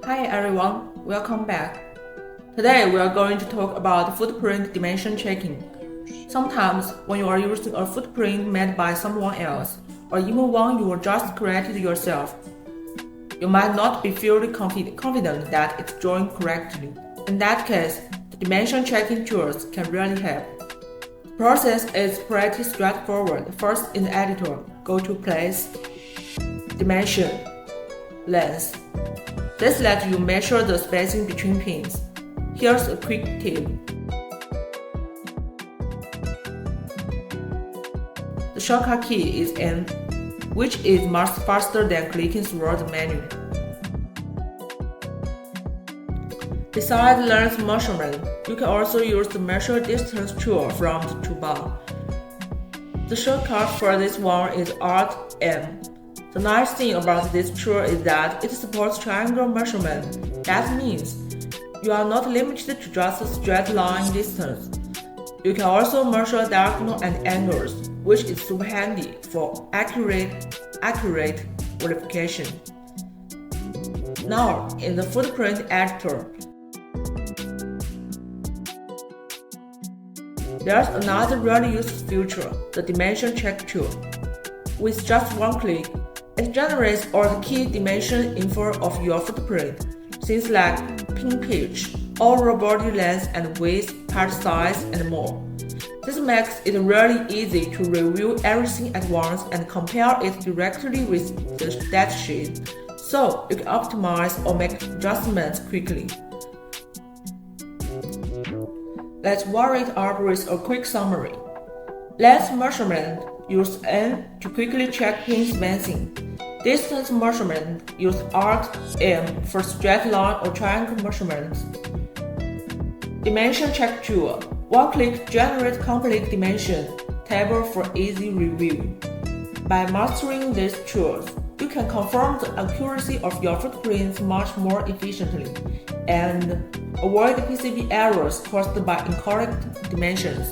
Hi everyone, welcome back. Today we are going to talk about footprint dimension checking. Sometimes when you are using a footprint made by someone else, or even one you just created yourself, you might not be fully confident that it's drawing correctly. In that case, the dimension checking tools can really help. The process is pretty straightforward. First, in the editor, go to Place, Dimension, Length. This lets you measure the spacing between pins. Here's a quick tip. The shortcut key is N, which is much faster than clicking through the menu. Besides length measurement, you can also use the Measure Distance tool from the toolbar. The shortcut for this one is Alt-M. The nice thing about this tool is that it supports triangle measurement. That means you are not limited to just a straight line distance. You can also measure diagonal and angles, which is super handy for accurate verification. Now, in the footprint editor, there's another really useful feature, the dimension check tool. With just one click, it generates all the key dimension info of your footprint, things like pin pitch, overall body length and width, part size, and more. This makes it really easy to review everything at once and compare it directly with the datasheet, so you can optimize or make adjustments quickly. Let's wrap it up with a quick summary. Length measurement, use N to quickly check pin spacing. Distance measurement, use Alt-M for straight line or triangle measurements. Dimension check tool, one-click generate complete dimension table for easy review. By mastering these tools, you can confirm the accuracy of your footprints much more efficiently and avoid PCB errors caused by incorrect dimensions.